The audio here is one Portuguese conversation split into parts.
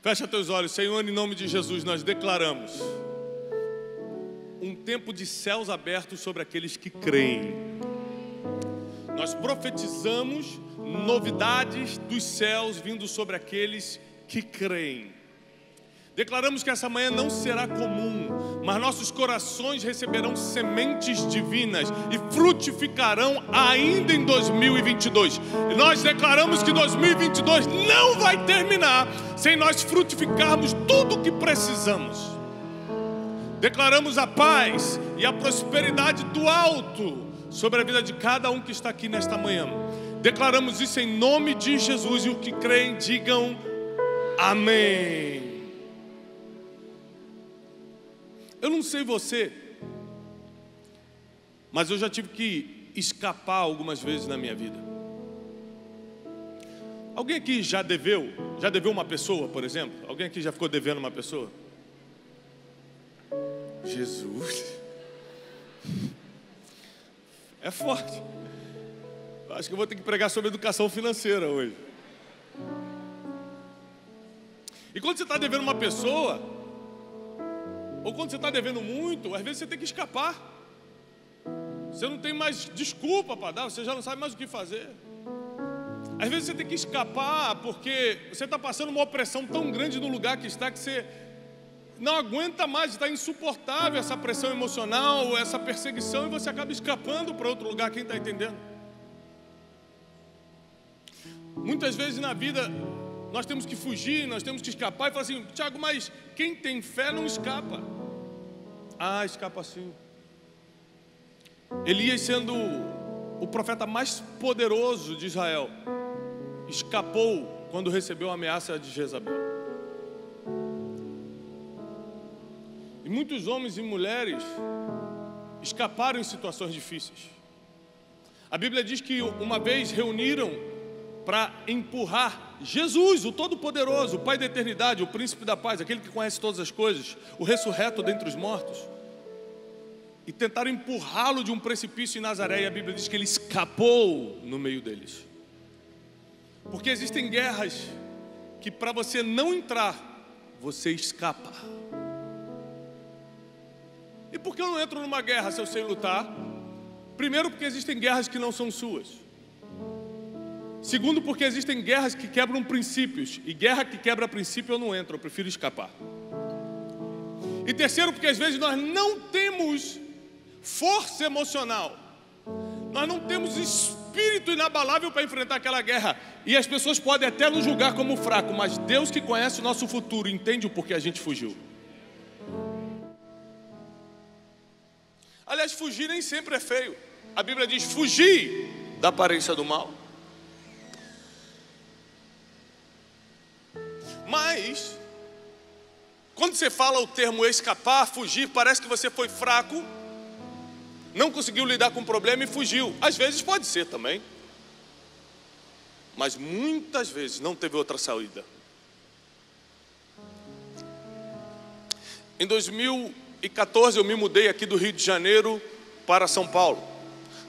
Fecha teus olhos. Senhor, em nome de Jesus, nós declaramos um tempo de céus abertos sobre aqueles que creem. Nós profetizamos novidades dos céus vindo sobre aqueles que creem. Declaramos que essa manhã não será comum, mas nossos corações receberão sementes divinas e frutificarão ainda em 2022. E nós declaramos que 2022 não vai terminar sem nós frutificarmos tudo o que precisamos. Declaramos a paz e a prosperidade do alto sobre a vida de cada um que está aqui nesta manhã. Declaramos isso em nome de Jesus, e os que creem digam amém. Eu não sei você, mas eu já tive que escapar algumas vezes na minha vida. Alguém aqui já deveu? Já deveu uma pessoa, por exemplo? Alguém aqui já ficou devendo uma pessoa? Jesus, é forte. Eu acho que eu vou ter que pregar sobre educação financeira hoje. E quando você está devendo uma pessoa, ou quando você está devendo muito, às vezes você tem que escapar. Você não tem mais desculpa para dar, você já não sabe mais o que fazer. Às vezes você tem que escapar porque você está passando uma opressão tão grande no lugar que está, que você não aguenta mais, está insuportável essa pressão emocional, essa perseguição, e você acaba escapando para outro lugar. Quem está entendendo? Muitas vezes na vida nós temos que fugir, nós temos que escapar. E falar assim: Tiago, mas quem tem fé não escapa. Ah, escapa sim. Elias, sendo o profeta mais poderoso de Israel, escapou quando recebeu a ameaça de Jezabel. E muitos homens e mulheres escaparam em situações difíceis. A Bíblia diz que uma vez reuniram para empurrar Jesus, o Todo-Poderoso, o Pai da eternidade, o Príncipe da paz, aquele que conhece todas as coisas, o ressurreto dentre os mortos, e tentaram empurrá-lo de um precipício em Nazaré. E a Bíblia diz que ele escapou no meio deles. Porque existem guerras que para você não entrar, você escapa. E por que eu não entro numa guerra se eu sei lutar? Primeiro, porque existem guerras que não são suas. Segundo, porque existem guerras que quebram princípios, e guerra que quebra princípio eu não entro, eu prefiro escapar. E terceiro, porque às vezes nós não temos força emocional, nós não temos espírito inabalável para enfrentar aquela guerra, e as pessoas podem até nos julgar como fraco, mas Deus, que conhece o nosso futuro, entende o porquê a gente fugiu. Aliás, fugir nem sempre é feio. A Bíblia diz: fugir da aparência do mal. Mas quando você fala o termo escapar, fugir, parece que você foi fraco, não conseguiu lidar com o problema e fugiu. Às vezes pode ser também, mas muitas vezes não teve outra saída. Em 2014 eu me mudei aqui do Rio de Janeiro para São Paulo.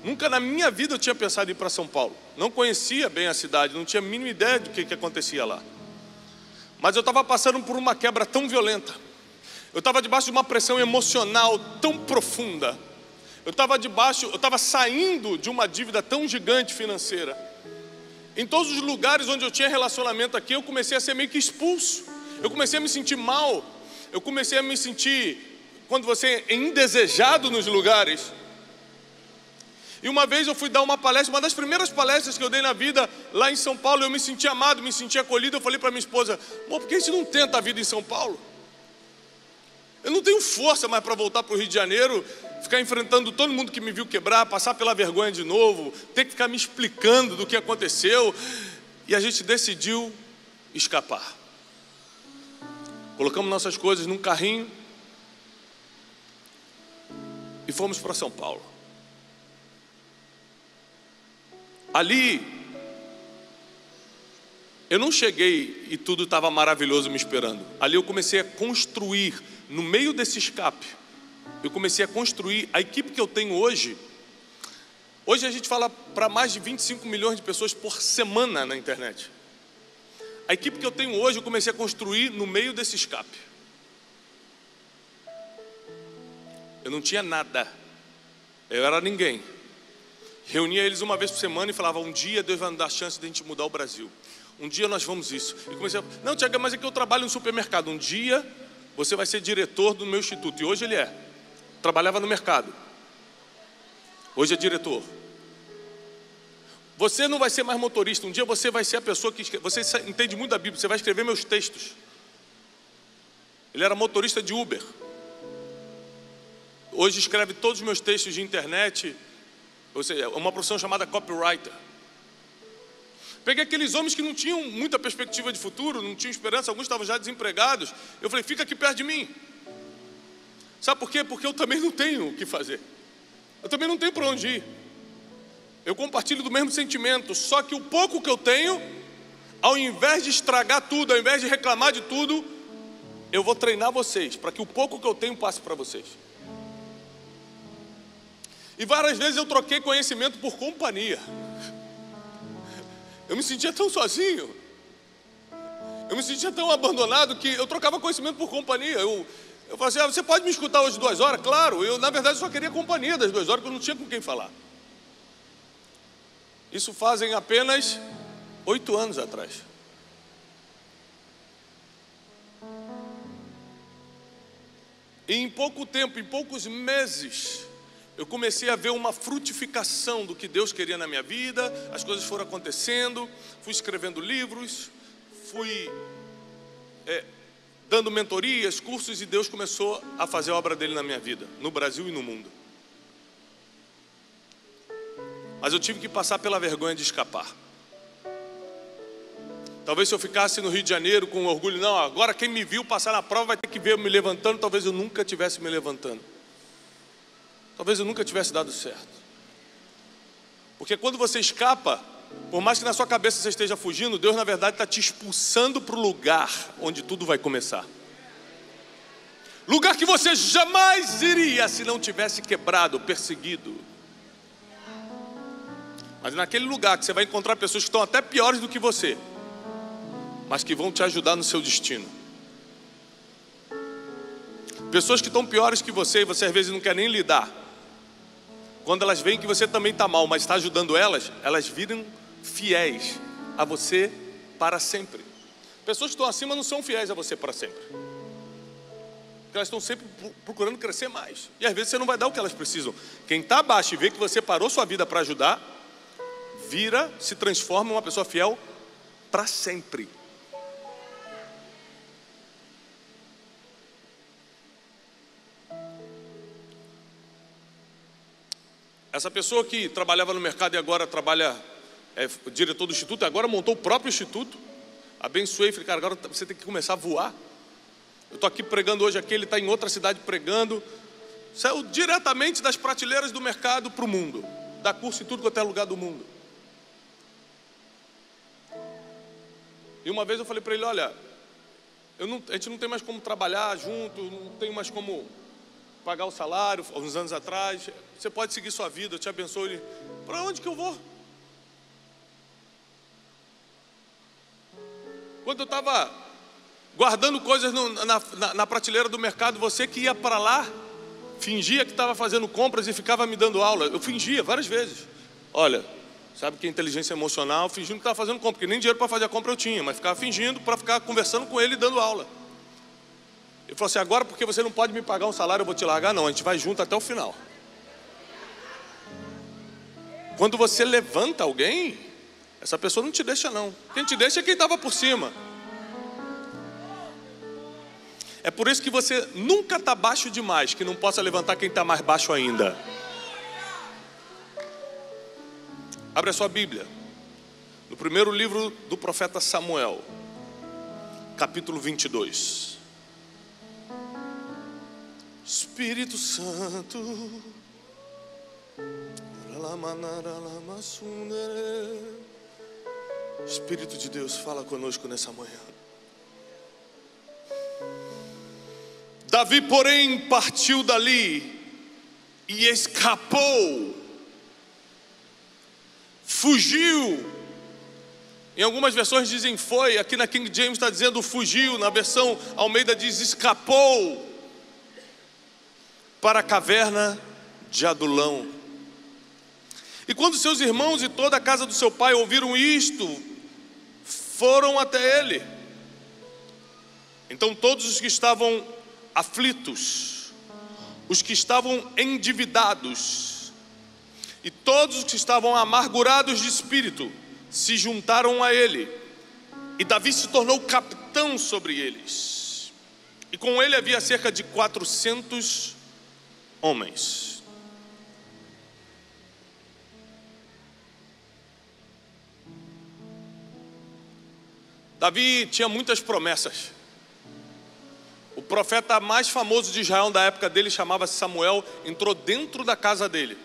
Nunca na minha vida eu tinha pensado em ir para São Paulo. Não conhecia bem a cidade, não tinha a mínima ideia do que acontecia lá. Mas eu estava passando por uma quebra tão violenta. Eu estava debaixo de uma pressão emocional tão profunda. Eu estava saindo de uma dívida tão gigante financeira. Em todos os lugares onde eu tinha relacionamento aqui, eu comecei a ser meio que expulso. Eu comecei a me sentir mal. Eu comecei a me sentir, quando você é indesejado nos lugares. E uma vez eu fui dar uma palestra, uma das primeiras palestras que eu dei na vida, lá em São Paulo. Eu me senti amado, me senti acolhido. Eu falei para minha esposa: amor, por que a gente não tenta a vida em São Paulo? Eu não tenho força mais para voltar para o Rio de Janeiro, ficar enfrentando todo mundo que me viu quebrar, passar pela vergonha de novo, ter que ficar me explicando do que aconteceu. E a gente decidiu escapar. Colocamos nossas coisas num carrinho e fomos para São Paulo. Ali, eu não cheguei e tudo estava maravilhoso me esperando. Ali eu comecei a construir, no meio desse escape, eu comecei a construir a equipe que eu tenho hoje. Hoje a gente fala para mais de 25 milhões de pessoas por semana na internet. A equipe que eu tenho hoje, eu comecei a construir no meio desse escape. Eu não tinha nada. Eu era ninguém. Reunia eles uma vez por semana e falava: um dia Deus vai nos dar a chance de a gente mudar o Brasil. Um dia nós vamos isso. E comecei a... Não, Tiago, mas é que eu trabalho no supermercado. Um dia você vai ser diretor do meu instituto. E hoje ele é. Trabalhava no mercado. Hoje é diretor. Você não vai ser mais motorista. Um dia você vai ser a pessoa que... Você entende muito da Bíblia. Você vai escrever meus textos. Ele era motorista de Uber. Hoje escreve todos os meus textos de internet. Ou seja, uma profissão chamada copywriter. Peguei aqueles homens que não tinham muita perspectiva de futuro, não tinham esperança, alguns estavam já desempregados. Eu falei: fica aqui perto de mim. Sabe por quê? Porque eu também não tenho o que fazer. Eu também não tenho para onde ir. Eu compartilho do mesmo sentimento, só que o pouco que eu tenho, ao invés de estragar tudo, ao invés de reclamar de tudo, eu vou treinar vocês, para que o pouco que eu tenho passe para vocês. E várias vezes eu troquei conhecimento por companhia. Eu me sentia tão sozinho, eu me sentia tão abandonado, que eu trocava conhecimento por companhia. Eu falava assim: você pode me escutar hoje 2 horas? Claro. Eu, na verdade, só queria companhia das 2 horas, porque eu não tinha com quem falar. Isso fazem apenas 8 anos atrás. E em pouco tempo, em poucos meses, eu comecei a ver uma frutificação do que Deus queria na minha vida. As coisas foram acontecendo, fui escrevendo livros, fui dando mentorias, cursos, e Deus começou a fazer a obra dele na minha vida, no Brasil e no mundo. Mas eu tive que passar pela vergonha de escapar. Talvez se eu ficasse no Rio de Janeiro com orgulho: não, agora quem me viu passar na prova vai ter que ver eu me levantando, talvez eu nunca tivesse me levantando. Talvez eu nunca tivesse dado certo. Porque quando você escapa, por mais que na sua cabeça você esteja fugindo, Deus na verdade está te expulsando para o lugar onde tudo vai começar. Lugar que você jamais iria se não tivesse quebrado, perseguido. Mas naquele lugar que você vai encontrar pessoas que estão até piores do que você, mas que vão te ajudar no seu destino. Pessoas que estão piores que você e você às vezes não quer nem lidar. Quando elas veem que você também está mal, mas está ajudando elas, elas viram fiéis a você para sempre. Pessoas que estão acima não são fiéis a você para sempre. Porque elas estão sempre procurando crescer mais. E às vezes você não vai dar o que elas precisam. Quem está abaixo e vê que você parou sua vida para ajudar, se transforma em uma pessoa fiel para sempre. Essa pessoa que trabalhava no mercado e agora trabalha, diretor do instituto, agora montou o próprio instituto. Abençoei, falei: cara, agora você tem que começar a voar. Eu estou aqui pregando hoje aqui, ele está em outra cidade pregando. Saiu diretamente das prateleiras do mercado para o mundo. Dá curso em tudo quanto é lugar do mundo. E uma vez eu falei para ele: olha, a gente não tem mais como trabalhar junto, não tem mais como pagar o salário, uns anos atrás. Você pode seguir sua vida, eu te abençoo. Ele: para onde que eu vou? Quando eu estava guardando coisas na prateleira do mercado, você que ia para lá, fingia que estava fazendo compras e ficava me dando aula. Eu fingia várias vezes. Olha, sabe que é inteligência emocional, fingindo que estava fazendo compra, porque nem dinheiro para fazer a compra eu tinha, mas ficava fingindo para ficar conversando com ele e dando aula. Ele falou assim: agora porque você não pode me pagar um salário eu vou te largar? Não, a gente vai junto até o final. Quando você levanta alguém, essa pessoa não te deixa não. Quem te deixa é quem estava por cima. É por isso que você nunca está baixo demais, que não possa levantar quem está mais baixo ainda. Abre a sua Bíblia, no primeiro livro do profeta Samuel, capítulo 22. Espírito Santo, Espírito de Deus, fala conosco nessa manhã. Davi, porém, partiu dali e escapou, fugiu Em algumas versões dizem foi, aqui na King James está dizendo fugiu, na versão Almeida diz escapou para a caverna de Adulão. E quando seus irmãos e toda a casa do seu pai ouviram isto, foram até ele. Então todos os que estavam aflitos, os que estavam endividados e todos os que estavam amargurados de espírito se juntaram a ele, e Davi se tornou capitão sobre eles, e com ele havia cerca de 400 homens. Davi tinha muitas promessas. O profeta mais famoso de Israel da época dele, chamava-se Samuel, entrou dentro da casa dele,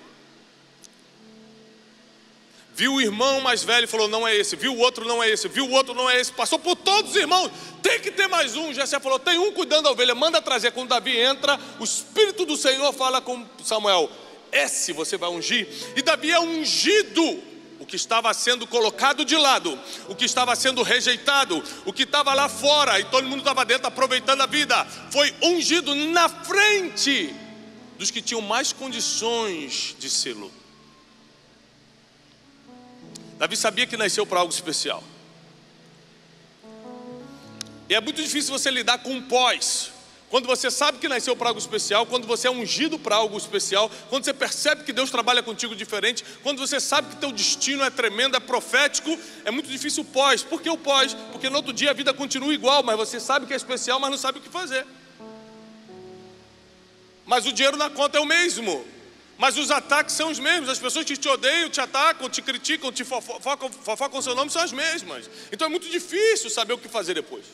viu o irmão mais velho e falou, não é esse. Viu o outro, não é esse. Viu o outro, não é esse. Passou por todos os irmãos, tem que ter mais um. Jessé falou, tem um cuidando da ovelha, manda trazer. Quando Davi entra, o Espírito do Senhor fala com Samuel, esse você vai ungir. E Davi é ungido. O que estava sendo colocado de lado, o que estava sendo rejeitado, o que estava lá fora e todo mundo estava dentro aproveitando a vida, foi ungido na frente dos que tinham mais condições de sê-lo. Davi sabia que nasceu para algo especial. E é muito difícil você lidar com o pós. Quando você sabe que nasceu para algo especial, quando você é ungido para algo especial, quando você percebe que Deus trabalha contigo diferente, quando você sabe que teu destino é tremendo, é profético, é muito difícil o pós. Por que o pós? Porque no outro dia a vida continua igual, mas você sabe que é especial, mas não sabe o que fazer. Mas o dinheiro na conta é o mesmo. Mas os ataques são os mesmos. As pessoas que te odeiam, te atacam, te criticam, te fofocam o seu nome são as mesmas. Então é muito difícil saber o que fazer depois.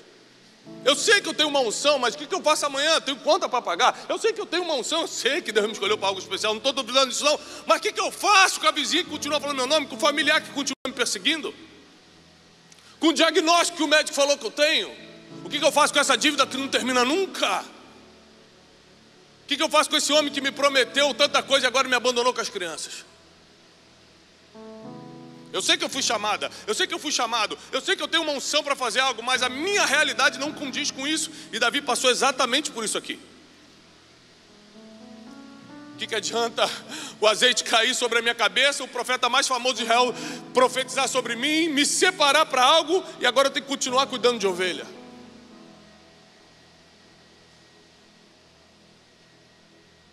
Eu sei que eu tenho uma unção, mas o que eu faço amanhã? Eu tenho conta para pagar. Eu sei que eu tenho uma unção, eu sei que Deus me escolheu para algo especial, não estou duvidando disso não. Mas o que eu faço com a vizinha que continua falando meu nome, com o familiar que continua me perseguindo, com o diagnóstico que o médico falou que eu tenho? O que eu faço com essa dívida que não termina nunca? O que eu faço com esse homem que me prometeu tanta coisa e agora me abandonou com as crianças? Eu sei que eu fui chamada, eu sei que eu fui chamado, eu sei que eu tenho uma unção para fazer algo, mas a minha realidade não condiz com isso. E Davi passou exatamente por isso aqui. O que adianta o azeite cair sobre a minha cabeça, o profeta mais famoso de Israel profetizar sobre mim, me separar para algo, e agora eu tenho que continuar cuidando de ovelha?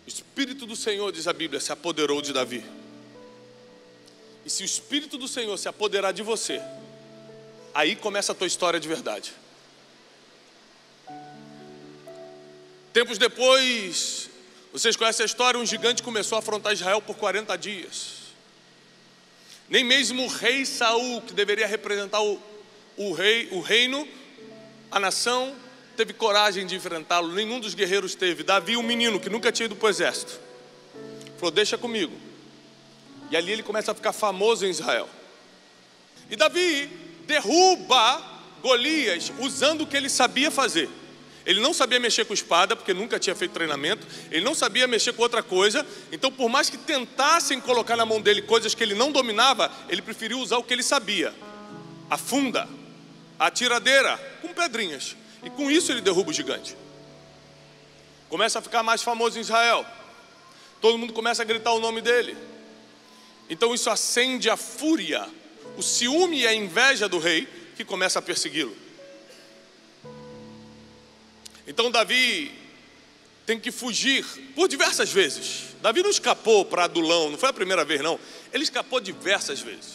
O Espírito do Senhor, diz a Bíblia, se apoderou de Davi. E se o Espírito do Senhor se apoderar de você, aí começa a tua história de verdade. Tempos depois, vocês conhecem a história, um gigante começou a afrontar Israel por 40 dias. Nem mesmo o rei Saul, que deveria representar o reino, a nação, teve coragem de enfrentá-lo. Nenhum dos guerreiros teve. Davi, um menino que nunca tinha ido para o exército, falou, deixa comigo. E ali ele começa a ficar famoso em Israel. E Davi derruba Golias usando o que ele sabia fazer. Ele não sabia mexer com espada, porque nunca tinha feito treinamento. Ele não sabia mexer com outra coisa. Então, por mais que tentassem colocar na mão dele coisas que ele não dominava, ele preferiu usar o que ele sabia: a funda, a tiradeira, com pedrinhas. E com isso ele derruba o gigante. Começa a ficar mais famoso em Israel. Todo mundo começa a gritar o nome dele. Então isso acende a fúria, o ciúme e a inveja do rei, que começa a persegui-lo. Então Davi tem que fugir por diversas vezes. Davi não escapou para Adulão, não foi a primeira vez não. Ele escapou diversas vezes.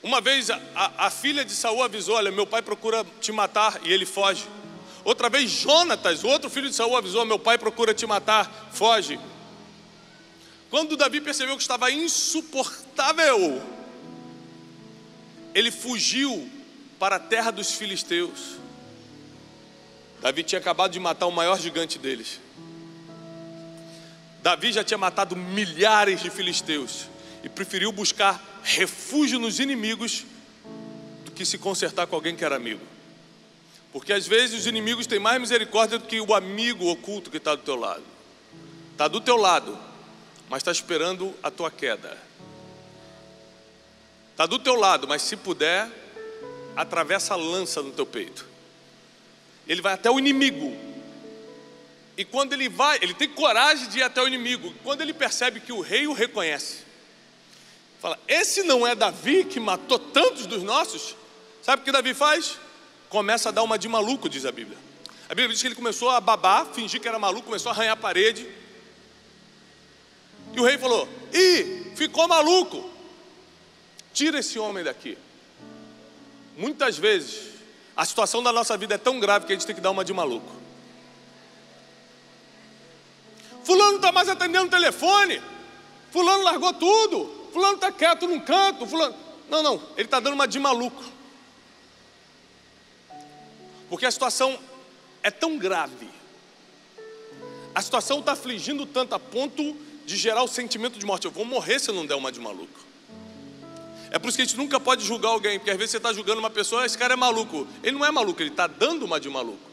Uma vez a filha de Saul avisou, olha, meu pai procura te matar, e ele foge. Outra vez Jonatas, o outro filho de Saul, avisou, meu pai procura te matar, foge. Quando Davi percebeu que estava insuportável, ele fugiu para a terra dos filisteus. Davi tinha acabado de matar o maior gigante deles. Davi já tinha matado milhares de filisteus e preferiu buscar refúgio nos inimigos do que se consertar com alguém que era amigo. Porque às vezes os inimigos têm mais misericórdia do que o amigo oculto que está do teu lado. Está do teu lado, mas está esperando a tua queda. está do teu lado, mas se puder, atravessa a lança no teu peito. Ele vai até o inimigo. E quando ele vai, ele tem coragem de ir até o inimigo. Quando ele percebe que o rei o reconhece, fala: esse não é Davi que matou tantos dos nossos? Sabe o que Davi faz? Começa a dar uma de maluco, diz a Bíblia. A Bíblia diz que ele começou a babar, fingir que era maluco, começou a arranhar a parede. E o rei falou: ih, ficou maluco, tira esse homem daqui. Muitas vezes a situação da nossa vida é tão grave que a gente tem que dar uma de maluco. Fulano não está mais atendendo o telefone, fulano largou tudo, fulano está quieto num canto, fulano... Não, ele está dando uma de maluco. Porque a situação é tão grave, a situação está afligindo tanto a ponto de gerar o sentimento de morte. Eu vou morrer se eu não der uma de maluco. É por isso que a gente nunca pode julgar alguém, porque às vezes você está julgando uma pessoa: esse cara é maluco. Ele não é maluco, ele está dando uma de maluco.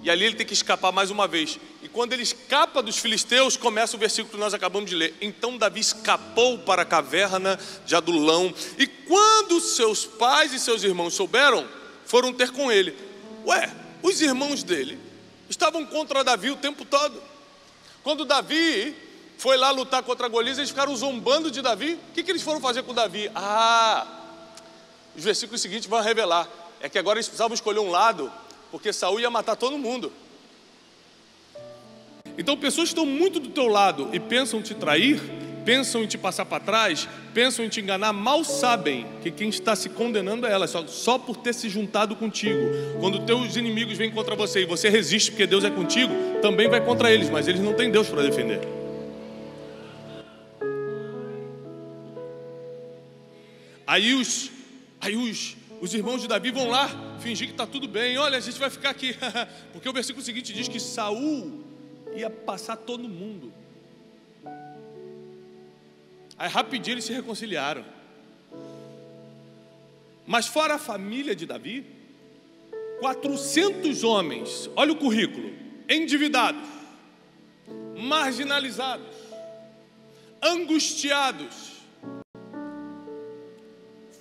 E ali ele tem que escapar mais uma vez. E quando ele escapa dos filisteus, começa o versículo que nós acabamos de ler. Então Davi escapou para a caverna de Adulão. E quando seus pais e seus irmãos souberam, foram ter com ele. Ué, os irmãos dele estavam contra Davi o tempo todo. Quando Davi foi lá lutar contra Golias, eles ficaram zombando de Davi. O que eles foram fazer com Davi? Os versículos seguintes vão revelar. É que agora eles precisavam escolher um lado, porque Saul ia matar todo mundo. Então pessoas que estão muito do teu lado e pensam te trair, pensam em te passar para trás, pensam em te enganar, mal sabem que quem está se condenando é elas, só por ter se juntado contigo. Quando teus inimigos vêm contra você e você resiste porque Deus é contigo, também vai contra eles, mas eles não têm Deus para defender. Aí os irmãos de Davi vão lá fingir que está tudo bem. Olha, a gente vai ficar aqui porque o versículo seguinte diz que Saul ia passar todo mundo. Aí rapidinho eles se reconciliaram. Mas fora a família de Davi, 400 homens, olha o currículo: endividados, marginalizados, angustiados,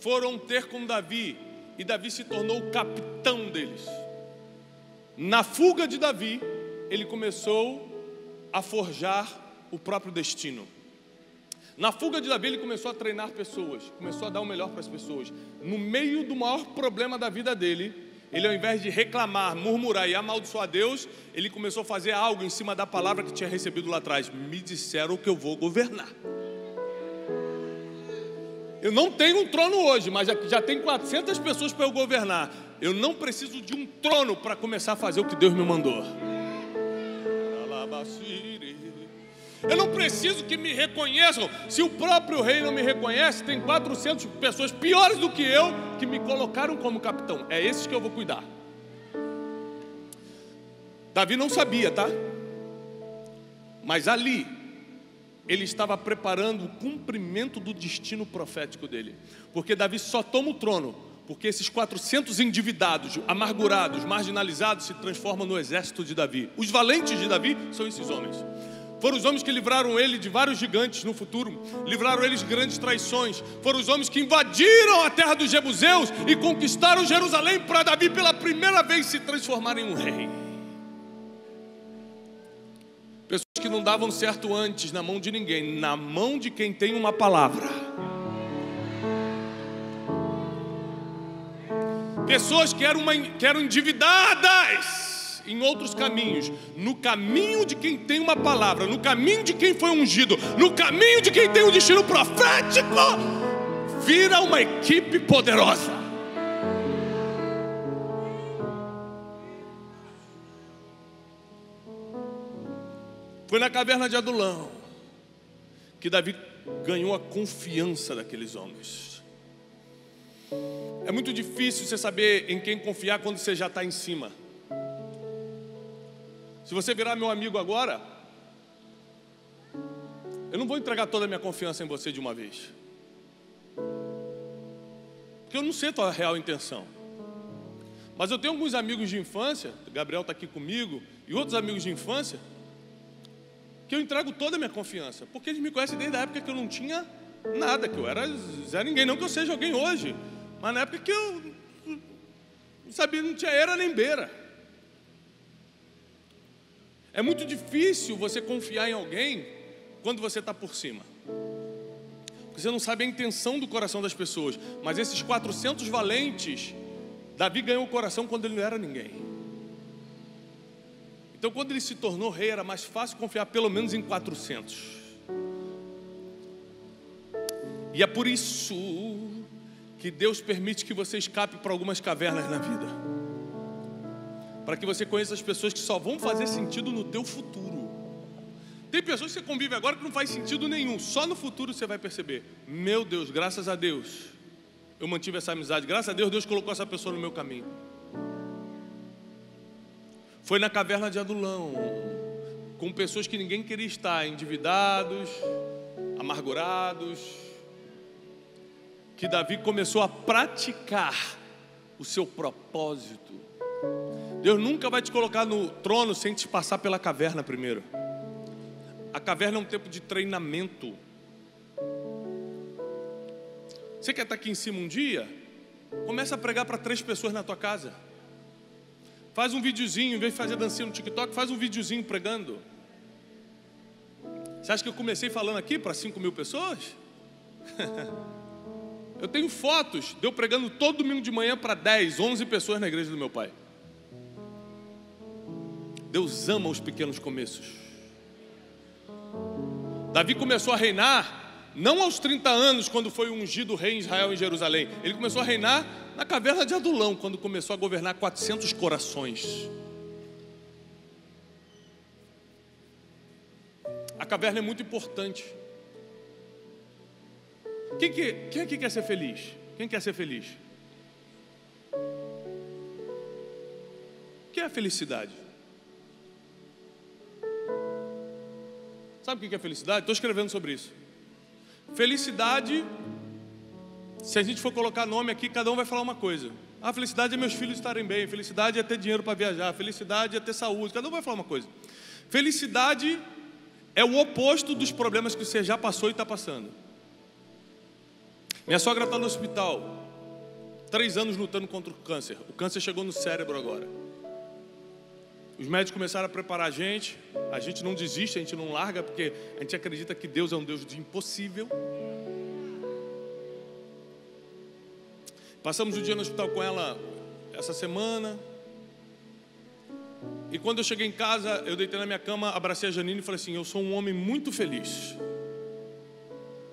foram ter com Davi, e Davi se tornou o capitão deles. Na fuga de Davi, ele começou a forjar o próprio destino. Na fuga de Davi, ele começou a treinar pessoas, começou a dar o melhor para as pessoas. No meio do maior problema da vida dele, ele, ao invés de reclamar, murmurar e amaldiçoar Deus, ele começou a fazer algo em cima da palavra que tinha recebido lá atrás. Me disseram que eu vou governar. Eu não tenho um trono hoje, mas já tem 400 pessoas para eu governar. Eu não preciso de um trono para começar a fazer o que Deus me mandou. Eu não preciso que me reconheçam. Se o próprio rei não me reconhece, tem 400 pessoas piores do que eu que me colocaram como capitão. É esses que eu vou cuidar. Davi não sabia, tá? Mas ali ele estava preparando o cumprimento do destino profético dele. Porque Davi só toma o trono porque esses 400 endividados, amargurados, marginalizados se transformam no exército de Davi. Os valentes de Davi são esses homens. Foram os homens que livraram ele de vários gigantes no futuro, livraram eles de grandes traições. Foram os homens que invadiram a terra dos jebuseus e conquistaram Jerusalém para Davi pela primeira vez se transformar em um rei. Pessoas que não davam certo antes na mão de ninguém, na mão de quem tem uma palavra. Pessoas que eram endividadas em outros caminhos, no caminho de quem tem uma palavra, no caminho de quem foi ungido, no caminho de quem tem um destino profético, vira uma equipe poderosa. Foi na caverna de Adulão que Davi ganhou a confiança daqueles homens. É muito difícil você saber em quem confiar quando você já está em cima. Se você virar meu amigo agora, eu não vou entregar toda a minha confiança em você de uma vez, porque eu não sei a tua real intenção. Mas eu tenho alguns amigos de infância, o Gabriel está aqui comigo, e outros amigos de infância, que eu entrego toda a minha confiança, porque eles me conhecem desde a época que eu não tinha nada, que eu era Zé Ninguém, não que eu seja alguém hoje, mas na época que eu não sabia, não tinha era nem beira. É muito difícil você confiar em alguém quando você está por cima, porque você não sabe a intenção do coração das pessoas. Mas esses 400 valentes, Davi ganhou o coração quando ele não era ninguém. Então quando ele se tornou rei, era mais fácil confiar pelo menos em 400. E é por isso que Deus permite que você escape para algumas cavernas na vida, para que você conheça as pessoas que só vão fazer sentido no teu futuro. Tem pessoas que você convive agora que não faz sentido nenhum, só no futuro você vai perceber: meu Deus, graças a Deus eu mantive essa amizade, graças a Deus Deus colocou essa pessoa no meu caminho. Foi na caverna de Adulão, com pessoas que ninguém queria estar, endividados, amargurados, que Davi começou a praticar o seu propósito. Deus nunca vai te colocar no trono sem te passar pela caverna primeiro. A caverna é um tempo de treinamento. Você quer estar aqui em cima um dia? Começa a pregar para 3 pessoas na tua casa. Faz um videozinho, em vez de fazer dancinha no TikTok, faz um videozinho pregando. Você acha que eu comecei falando aqui para 5.000 pessoas? Eu tenho fotos de eu pregando todo domingo de manhã para 10, 11 pessoas na igreja do meu pai. Deus ama os pequenos começos. Davi começou a reinar não aos 30 anos, quando foi ungido rei em Israel, em Jerusalém. Ele começou a reinar na caverna de Adulão, quando começou a governar 400 corações. A caverna é muito importante. Quem aqui quer ser feliz? Quem quer ser feliz? O que é a felicidade? Sabe o que é felicidade? Estou escrevendo sobre isso. Felicidade, se a gente for colocar nome aqui, cada um vai falar uma coisa. A felicidade é meus filhos estarem bem, felicidade é ter dinheiro para viajar, felicidade é ter saúde, cada um vai falar uma coisa. Felicidade é o oposto dos problemas que você já passou e está passando. Minha sogra está no hospital, 3 anos lutando contra o câncer. O câncer chegou no cérebro agora. Os médicos começaram a preparar a gente não desiste, a gente não larga, porque a gente acredita que Deus é um Deus de impossível. Passamos o dia no hospital com ela essa semana. E quando eu cheguei em casa, eu deitei na minha cama, abracei a Janine e falei assim: eu sou um homem muito feliz.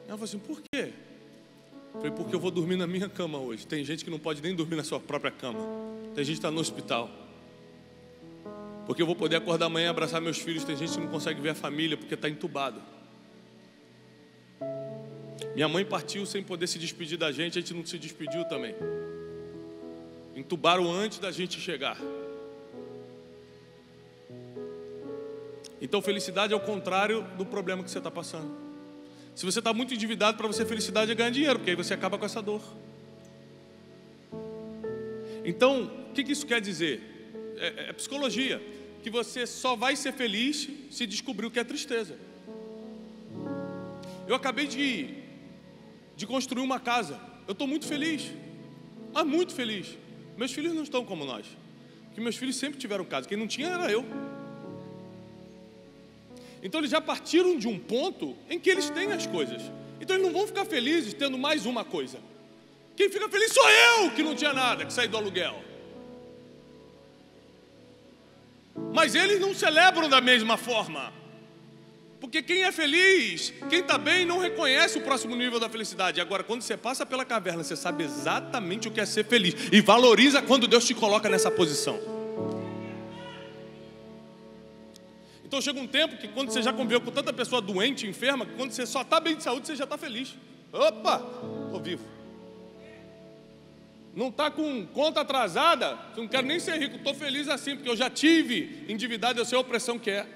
Ela falou assim: por quê? Eu falei: porque eu vou dormir na minha cama hoje. Tem gente que não pode nem dormir na sua própria cama. Tem gente que está no hospital. Porque eu vou poder acordar amanhã e abraçar meus filhos. Tem gente que não consegue ver a família porque está entubado. Minha mãe partiu sem poder se despedir da gente. A gente não se despediu também. Entubaram antes da gente chegar. Então felicidade é o contrário do problema que você está passando. Se você está muito endividado, para você felicidade é ganhar dinheiro, porque aí você acaba com essa dor. Então, o que isso quer dizer? É psicologia. Que você só vai ser feliz se descobrir o que é tristeza. Eu acabei de construir uma casa. Eu estou muito feliz, mas muito feliz. Meus filhos não estão como nós, porque meus filhos sempre tiveram casa. Quem não tinha era eu. Então eles já partiram de um ponto em que eles têm as coisas. Então eles não vão ficar felizes tendo mais uma coisa. Quem fica feliz sou eu, que não tinha nada, que saí do aluguel. Mas eles não celebram da mesma forma. Porque quem é feliz, quem está bem, não reconhece o próximo nível da felicidade. Agora, quando você passa pela caverna, você sabe exatamente o que é ser feliz. E valoriza quando Deus te coloca nessa posição. Então chega um tempo que quando você já conviveu com tanta pessoa doente, enferma, que quando você só está bem de saúde, você já está feliz. Opa, estou vivo. Não está com conta atrasada, eu não quero nem ser rico, estou feliz assim, porque eu já tive endividado, eu sei a opressão que é.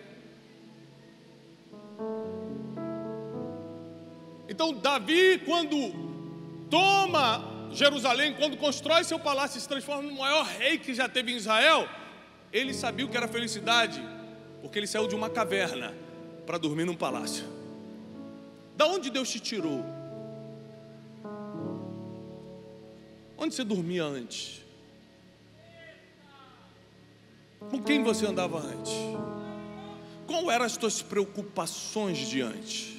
Então Davi, quando toma Jerusalém, quando constrói seu palácio e se transforma no maior rei que já teve em Israel, ele sabia o que era felicidade, porque ele saiu de uma caverna para dormir num palácio. Da onde Deus te tirou? Onde você dormia antes? Com quem você andava antes? Qual eram as tuas preocupações de antes?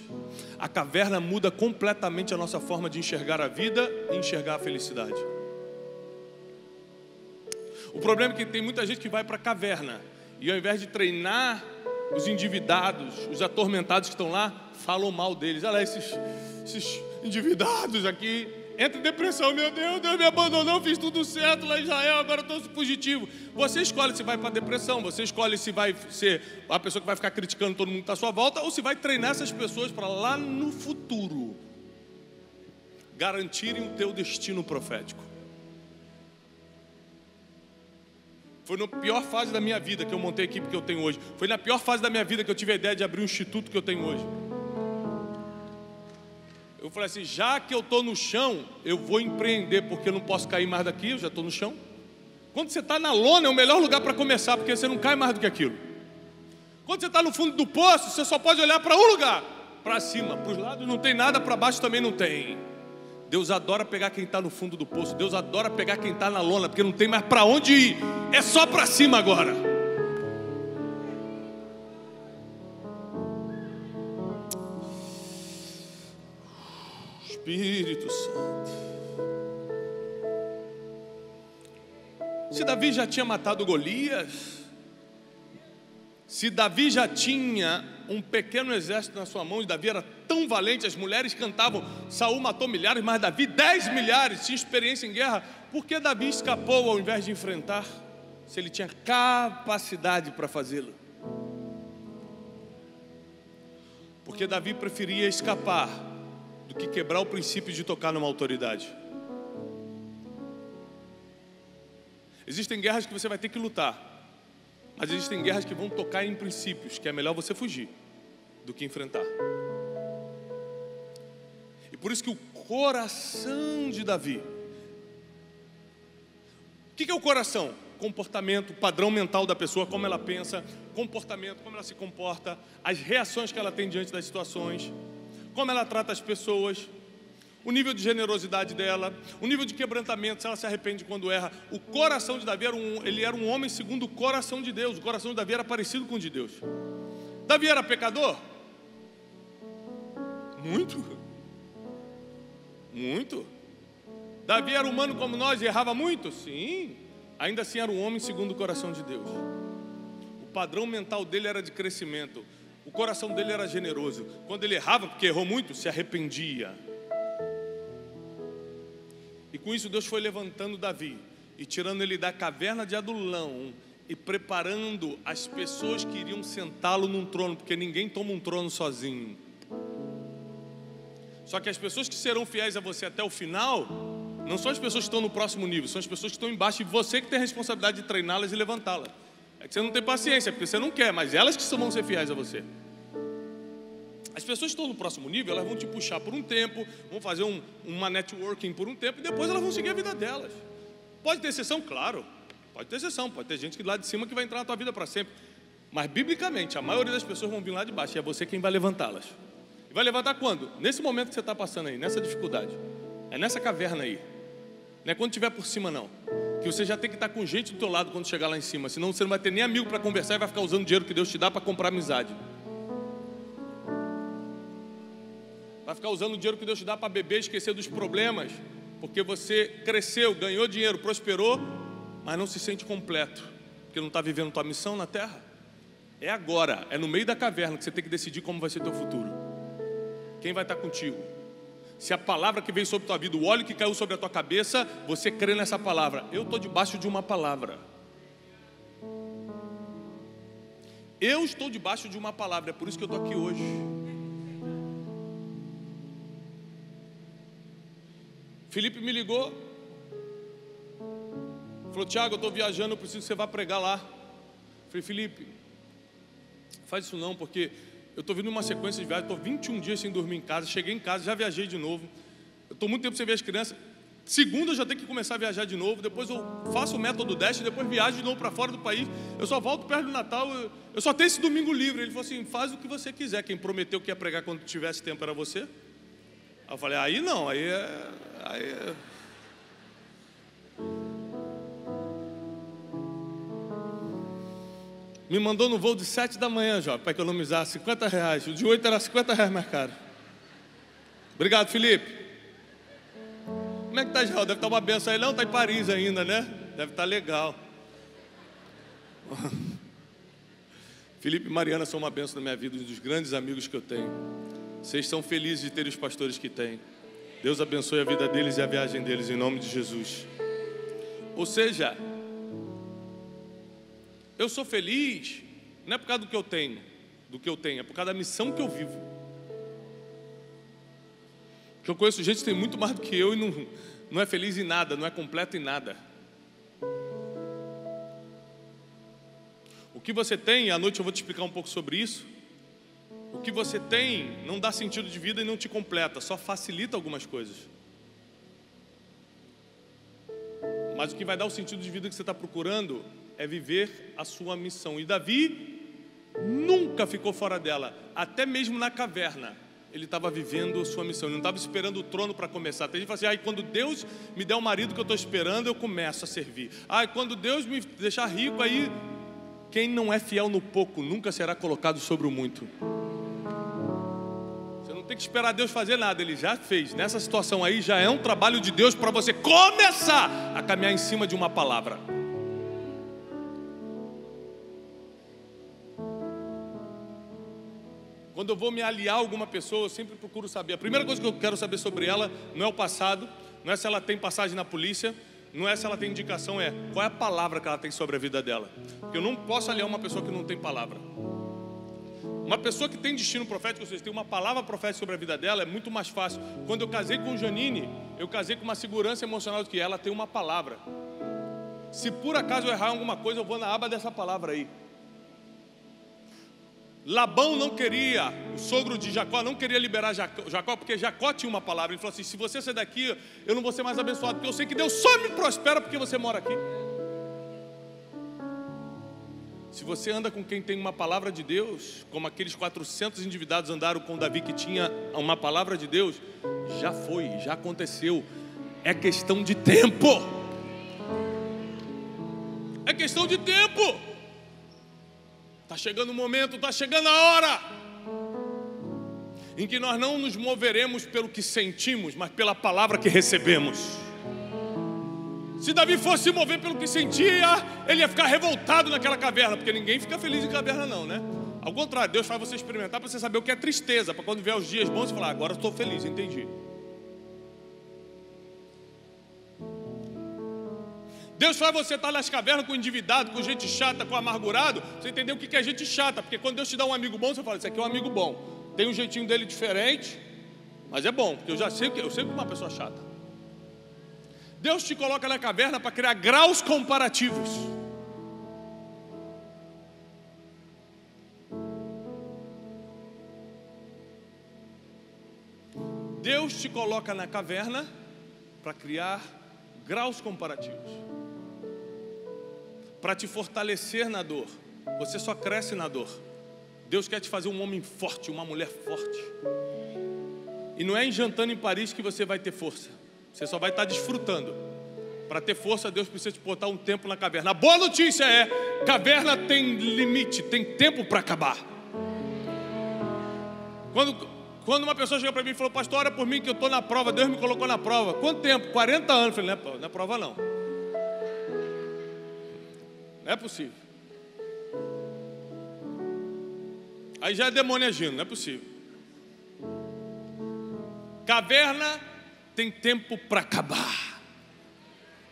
A caverna muda completamente a nossa forma de enxergar a vida e enxergar a felicidade. O problema é que tem muita gente que vai para a caverna e ao invés de treinar os endividados, os atormentados que estão lá, falam mal deles. Olha lá, esses endividados aqui, entra em depressão. Meu Deus, Deus me abandonou, fiz tudo certo lá em Israel, agora estou fugitivo. Você escolhe se vai para a depressão, você escolhe se vai ser a pessoa que vai ficar criticando todo mundo que está à sua volta, ou se vai treinar essas pessoas para lá no futuro garantirem o teu destino profético. Foi na pior fase da minha vida que eu montei a equipe que eu tenho hoje. Foi na pior fase da minha vida que eu tive a ideia de abrir um instituto que eu tenho hoje. Eu falei assim, já que eu estou no chão, eu vou empreender, porque eu não posso cair mais daqui, eu já estou no chão. Quando você está na lona, é o melhor lugar para começar, porque você não cai mais do que aquilo. Quando você está no fundo do poço, você só pode olhar para um lugar, para cima, para os lados não tem nada, para baixo também não tem. Deus adora pegar quem está no fundo do poço, Deus adora pegar quem está na lona, porque não tem mais para onde ir, é só para cima agora. Espírito Santo. Se Davi já tinha matado Golias, se Davi já tinha um pequeno exército na sua mão, e Davi era tão valente, as mulheres cantavam, Saul matou milhares, mas Davi 10 milhares, tinha experiência em guerra, por que Davi escapou ao invés de enfrentar, se ele tinha capacidade para fazê-lo? Porque Davi preferia escapar do que quebrar o princípio de tocar numa autoridade. Existem guerras que você vai ter que lutar, mas existem guerras que vão tocar em princípios, que é melhor você fugir do que enfrentar. E por isso que o coração de Davi, o que é o coração? Comportamento, padrão mental da pessoa, como ela pensa, comportamento, como ela se comporta, as reações que ela tem diante das situações, como ela trata as pessoas, o nível de generosidade dela, o nível de quebrantamento, se ela se arrepende quando erra. O coração de Davi era um homem segundo o coração de Deus. O coração de Davi era parecido com o de Deus. Davi era pecador? Muito. Muito. Davi era humano como nós e errava muito? Sim. Ainda assim era um homem segundo o coração de Deus. O padrão mental dele era de crescimento. O coração dele era generoso. Quando ele errava, porque errou muito, se arrependia. E com isso Deus foi levantando Davi e tirando ele da caverna de Adulão e preparando as pessoas que iriam sentá-lo num trono, porque ninguém toma um trono sozinho. Só que as pessoas que serão fiéis a você até o final não são as pessoas que estão no próximo nível, são as pessoas que estão embaixo, e você que tem a responsabilidade de treiná-las e levantá-las. É que você não tem paciência, porque você não quer, mas elas que vão ser fiéis a você. As pessoas que estão no próximo nível, elas vão te puxar por um tempo, vão fazer uma networking por um tempo, e depois elas vão seguir a vida delas. Pode ter exceção? Claro, pode ter exceção, pode ter gente que lá de cima que vai entrar na tua vida para sempre. Mas biblicamente, a maioria das pessoas vão vir lá de baixo, e é você quem vai levantá-las. E vai levantar quando? Nesse momento que você está passando aí, nessa dificuldade. É nessa caverna aí. Não é quando estiver por cima não. Que você já tem que estar com gente do teu lado quando chegar lá em cima. Senão você não vai ter nem amigo para conversar e vai ficar usando o dinheiro que Deus te dá para comprar amizade. Vai ficar usando o dinheiro que Deus te dá para beber e esquecer dos problemas. Porque você cresceu, ganhou dinheiro, prosperou, mas não se sente completo. Porque não está vivendo tua missão na terra. É agora, é no meio da caverna que você tem que decidir como vai ser teu futuro. Quem vai estar contigo? Se a palavra que veio sobre a tua vida, o óleo que caiu sobre a tua cabeça, você crê nessa palavra. Eu estou debaixo de uma palavra. Eu estou debaixo de uma palavra, é por isso que eu estou aqui hoje. Felipe me ligou, falou, Tiago, eu estou viajando, eu preciso que você vá pregar lá. Falei, Felipe, faz isso não, porque eu estou vindo uma sequência de viagens, estou 21 dias sem dormir em casa, cheguei em casa, já viajei de novo, eu estou muito tempo sem ver as crianças, Segunda eu já tenho que começar a viajar de novo. Depois eu faço o método Dash, depois viajo de novo para fora do país. Eu só volto perto do Natal. Eu só tenho esse domingo livre. Ele falou assim: faz o que você quiser. Quem prometeu que ia pregar quando tivesse tempo era você. Aí eu falei: aí não, aí é... Me mandou no voo de 7 da manhã, jovem, para economizar R$50. O de 8 era R$50 mais caro. Obrigado, Felipe. Como é que tá, Israel? Deve estar uma benção aí. Não, está em Paris ainda, né? Deve estar legal. Felipe e Mariana são uma benção na minha vida, um dos grandes amigos que eu tenho. Vocês são felizes de terem os pastores que têm. Deus abençoe a vida deles e a viagem deles, em nome de Jesus. Ou seja, eu sou feliz, não é por causa do que eu tenho, é por causa da missão que eu vivo. Porque eu conheço gente que tem muito mais do que eu e não é feliz em nada, não é completo em nada. O que você tem, à noite eu vou te explicar um pouco sobre isso. O que você tem não dá sentido de vida e não te completa, só facilita algumas coisas. Mas o que vai dar o sentido de vida que você está procurando é viver a sua missão. E Davi nunca ficou fora dela, até mesmo na caverna. Ele estava vivendo a sua missão, ele não estava esperando o trono para começar. Tem gente que fala assim: quando Deus me der o marido que eu estou esperando, eu começo a servir. Quando Deus me deixar rico, aí... Quem não é fiel no pouco, nunca será colocado sobre o muito. Você não tem que esperar Deus fazer nada, Ele já fez. Nessa situação aí, já é um trabalho de Deus para você começar a caminhar em cima de uma palavra. Quando eu vou me aliar a alguma pessoa, eu sempre procuro saber. A primeira coisa que eu quero saber sobre ela não é o passado, não é se ela tem passagem na polícia, não é se ela tem indicação, é qual é a palavra que ela tem sobre a vida dela. Porque eu não posso aliar uma pessoa que não tem palavra. Uma pessoa que tem destino profético, ou seja, tem uma palavra profética sobre a vida dela, é muito mais fácil. Quando eu casei com Janine, eu casei com uma segurança emocional de que ela tem uma palavra. Se por acaso eu errar em alguma coisa, eu vou na aba dessa palavra aí. Labão não queria, o sogro de Jacó não queria liberar Jacó, porque Jacó tinha uma palavra. Ele falou assim: se você sair daqui, eu não vou ser mais abençoado, porque eu sei que Deus só me prospera porque você mora aqui. Se você anda com quem tem uma palavra de Deus, como aqueles 400 endividados andaram com Davi que tinha uma palavra de Deus, já foi, já aconteceu. É questão de tempo. É questão de tempo. Está chegando o momento, está chegando a hora em que nós não nos moveremos pelo que sentimos, mas pela palavra que recebemos. Se Davi fosse se mover pelo que sentia, ele ia ficar revoltado naquela caverna, porque ninguém fica feliz em caverna não, né? Ao contrário, Deus faz você experimentar para você saber o que é tristeza, para quando vier os dias bons você falar: agora estou feliz, entendi. Deus faz você estar nas cavernas com endividado, com gente chata, com amargurado. Você entendeu o que é gente chata? Porque quando Deus te dá um amigo bom, você fala: isso aqui é um amigo bom. Tem um jeitinho dele diferente, mas é bom, porque eu já sei que eu sei que é uma pessoa chata. Deus te coloca na caverna para criar graus comparativos. Deus te coloca na caverna para criar graus comparativos, para te fortalecer na dor. Você só cresce na dor. Deus quer te fazer um homem forte, uma mulher forte. E não é em jantando em Paris que você vai ter força. Você só vai estar desfrutando. Para ter força, Deus precisa te botar um tempo na caverna. A boa notícia é: caverna tem limite, tem tempo para acabar. Quando uma pessoa chega para mim e falou: pastor, ora por mim que eu estou na prova, Deus me colocou na prova. Quanto tempo? 40 anos. Eu falei: não é prova não. Não é possível. Aí já é demônio agindo, não é possível. Caverna tem tempo para acabar.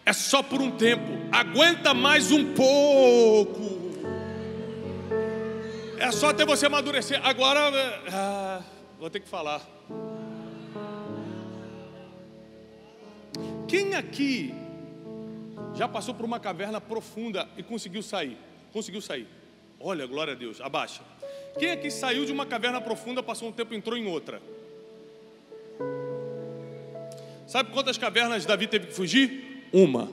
É só por um tempo. Aguenta mais um pouco. É só até você amadurecer. Agora, vou ter que falar. Quem aqui já passou por uma caverna profunda e conseguiu sair? Conseguiu sair. Olha, glória a Deus, abaixa. Quem aqui saiu de uma caverna profunda, passou um tempo e entrou em outra? Sabe quantas cavernas Davi teve que fugir? Uma.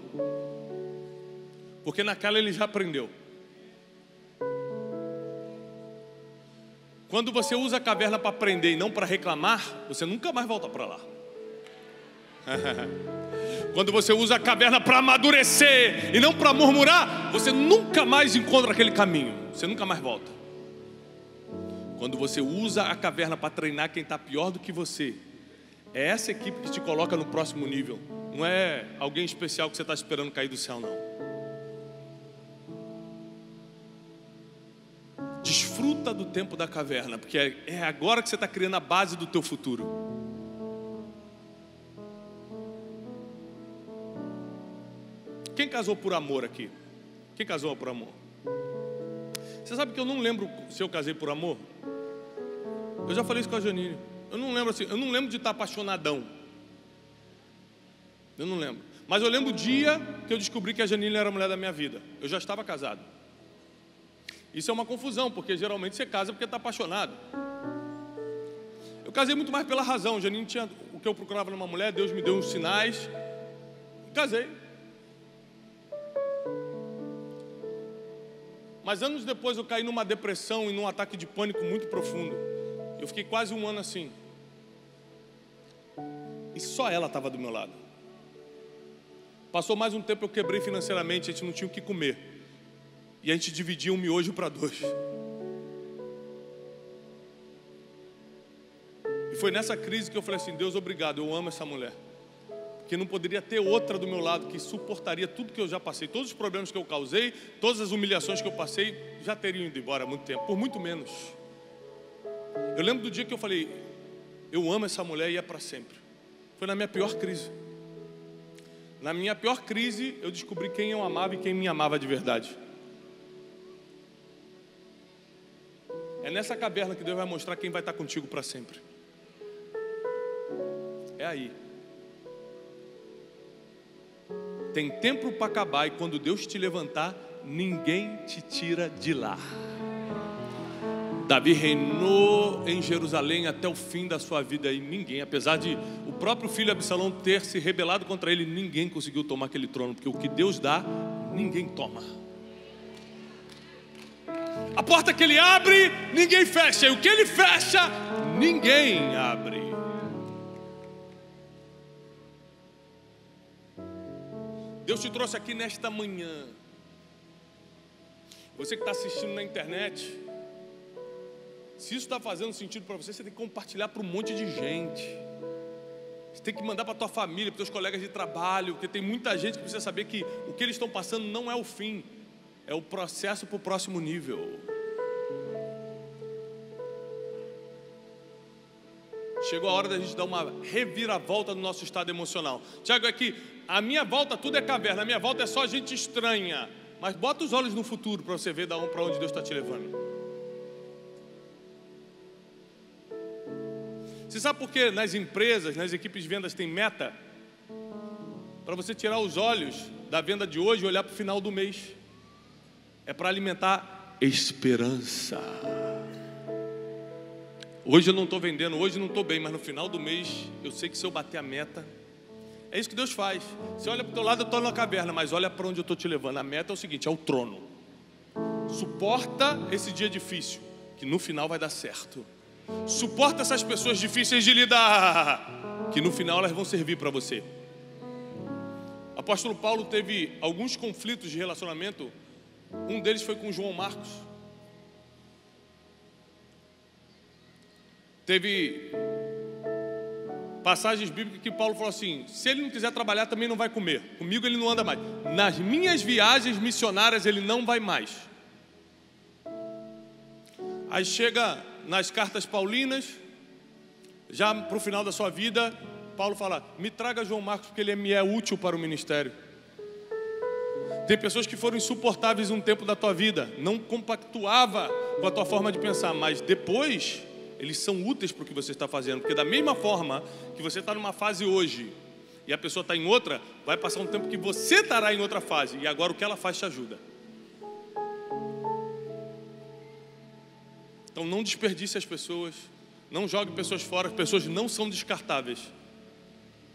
Porque naquela ele já aprendeu. Quando você usa a caverna para aprender e não para reclamar, você nunca mais volta para lá. Quando você usa a caverna para amadurecer e não para murmurar, você nunca mais encontra aquele caminho. Você nunca mais volta. Quando você usa a caverna para treinar quem está pior do que você, é essa equipe que te coloca no próximo nível. Não é alguém especial que você está esperando cair do céu, não. Desfruta do tempo da caverna, porque é agora que você está criando a base do teu futuro. Quem casou por amor aqui? Quem casou por amor? Você sabe que eu não lembro se eu casei por amor? Eu já falei isso com a Janine. Eu não lembro assim, eu não lembro de estar apaixonadão. Eu não lembro. Mas eu lembro o dia que eu descobri que a Janine era a mulher da minha vida. Eu já estava casado. Isso é uma confusão, porque geralmente você casa porque está apaixonado. Eu casei muito mais pela razão. Janine tinha o que eu procurava numa mulher, Deus me deu uns sinais. Casei. Mas anos depois eu caí numa depressão e num ataque de pânico muito profundo. Eu fiquei quase um ano assim. E só ela estava do meu lado. Passou mais um tempo, eu quebrei financeiramente, a gente não tinha o que comer. E a gente dividia um miojo para 2. E foi nessa crise que eu falei assim: Deus, obrigado, eu amo essa mulher. Porque não poderia ter outra do meu lado que suportaria tudo que eu já passei. Todos os problemas que eu causei, todas as humilhações que eu passei, já teriam ido embora há muito tempo, por muito menos. Eu lembro do dia que eu falei: eu amo essa mulher e é para sempre. Foi na minha pior crise. Na minha pior crise, eu descobri quem eu amava e quem me amava de verdade. É nessa caverna que Deus vai mostrar quem vai estar contigo para sempre. É aí. Tem tempo para acabar e quando Deus te levantar, ninguém te tira de lá. Davi reinou em Jerusalém até o fim da sua vida e ninguém, apesar de o próprio filho Absalão ter se rebelado contra ele, ninguém conseguiu tomar aquele trono, porque o que Deus dá, ninguém toma. A porta que ele abre, ninguém fecha, e o que ele fecha, ninguém abre. Deus te trouxe aqui nesta manhã. Você que está assistindo na internet, se isso está fazendo sentido para você, você tem que compartilhar para um monte de gente. Você tem que mandar para a tua família, para os teus colegas de trabalho, porque tem muita gente que precisa saber que o que eles estão passando não é o fim, é o processo para o próximo nível. Chegou a hora da gente dar uma reviravolta no nosso estado emocional. Tiago, aqui, a minha volta tudo é caverna, a minha volta é só gente estranha. Mas bota os olhos no futuro para você ver para onde Deus está te levando. Você sabe por que nas empresas, nas equipes de vendas tem meta? Para você tirar os olhos da venda de hoje e olhar para o final do mês. É para alimentar esperança. Hoje eu não estou vendendo, hoje não estou bem, mas no final do mês eu sei que se eu bater a meta, é isso que Deus faz. Você olha para o teu lado, eu estou na caverna, mas olha para onde eu estou te levando. A meta é o seguinte, é o trono. Suporta esse dia difícil, que no final vai dar certo. Suporta essas pessoas difíceis de lidar, que no final elas vão servir para você. O apóstolo Paulo teve alguns conflitos de relacionamento. Um deles foi com João Marcos. Teve passagens bíblicas que Paulo falou assim: se ele não quiser trabalhar, também não vai comer. Comigo ele não anda mais. Nas minhas viagens missionárias ele não vai mais. Aí chega nas cartas paulinas, já para o final da sua vida, Paulo fala: me traga João Marcos, porque ele me é útil para o ministério. Tem pessoas que foram insuportáveis um tempo da tua vida, não compactuava com a tua forma de pensar, mas depois eles são úteis para o que você está fazendo. Porque da mesma forma que você está numa fase hoje e a pessoa está em outra, vai passar um tempo que você estará em outra fase, e agora o que ela faz te ajuda. Então não desperdice as pessoas, não jogue pessoas fora, as pessoas não são descartáveis.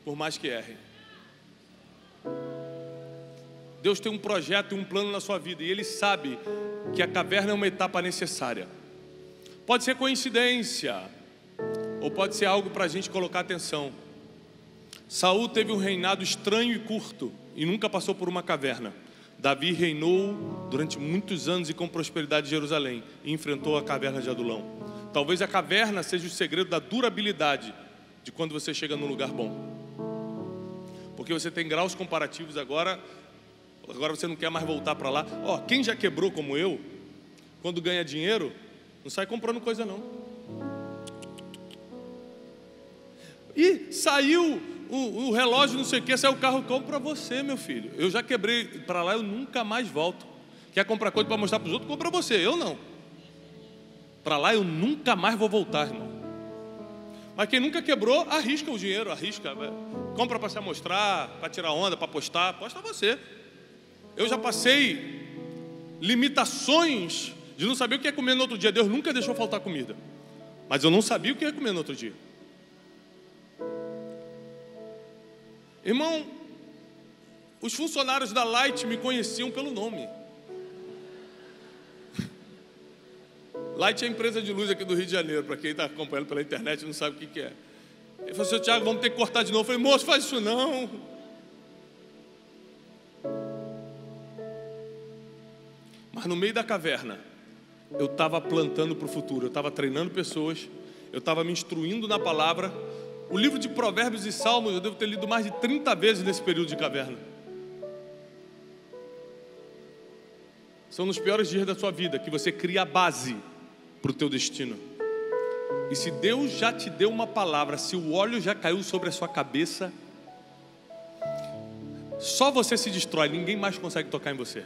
por mais que erre. Deus tem um projeto e um plano na sua vida, e Ele sabe que a caverna é uma etapa necessária. Pode ser coincidência, ou pode ser algo para a gente colocar atenção. Saul teve um reinado estranho e curto, e nunca passou por uma caverna. Davi reinou durante muitos anos e com prosperidade em Jerusalém, e enfrentou a caverna de Adulão. Talvez a caverna seja o segredo da durabilidade de quando você chega num lugar bom. Porque você tem graus comparativos agora você não quer mais voltar para lá. Quem já quebrou como eu, quando ganha dinheiro, não sai comprando coisa não. E saiu o relógio, não sei o que, saiu o carro, compra você, meu filho. Eu já quebrei para lá, eu nunca mais volto. Quer comprar coisa para mostrar para os outros, compra você, eu não. Para lá eu nunca mais vou voltar, irmão. Mas quem nunca quebrou, arrisca o dinheiro, arrisca. Compra para se mostrar, para tirar onda, para postar, posta você. Eu já passei limitações de não saber o que ia comer no outro dia. Deus nunca deixou faltar comida, mas eu não sabia o que ia comer no outro dia. Irmão, os funcionários da Light me conheciam pelo nome. Light é a empresa de luz aqui do Rio de Janeiro, para quem está acompanhando pela internet não sabe o que é. Ele falou assim: Tiago, vamos ter que cortar de novo. Eu falei: moço, faz isso não. Mas no meio da caverna, eu estava plantando para o futuro, eu estava treinando pessoas, eu estava me instruindo na palavra. O livro de Provérbios e Salmos eu devo ter lido mais de 30 vezes nesse período de caverna. São nos piores dias da sua vida que você cria a base para o teu destino. E se Deus já te deu uma palavra, se o óleo já caiu sobre a sua cabeça, só você se destrói, ninguém mais consegue tocar em você.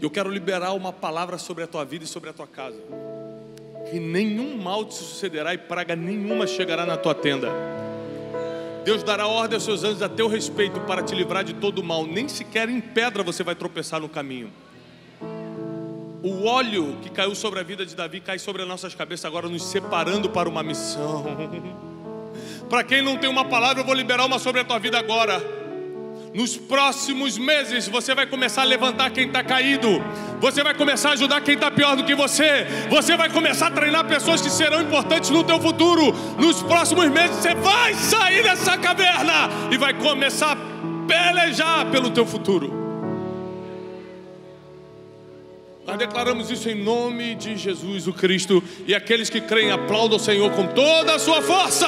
Eu quero liberar uma palavra sobre a tua vida e sobre a tua casa. Que nenhum mal te sucederá e praga nenhuma chegará na tua tenda. Deus dará ordem aos seus anjos a teu respeito para te livrar de todo mal. Nem sequer em pedra você vai tropeçar no caminho. O óleo que caiu sobre a vida de Davi cai sobre as nossas cabeças agora, nos separando para uma missão. Para quem não tem uma palavra, eu vou liberar uma sobre a tua vida agora. Nos próximos meses você vai começar a levantar quem está caído. Você vai começar a ajudar quem está pior do que você. Você vai começar a treinar pessoas que serão importantes no teu futuro. Nos próximos meses você vai sair dessa caverna e vai começar a pelejar pelo teu futuro. Nós declaramos isso em nome de Jesus o Cristo. E aqueles que creem aplaudam o Senhor com toda a sua força.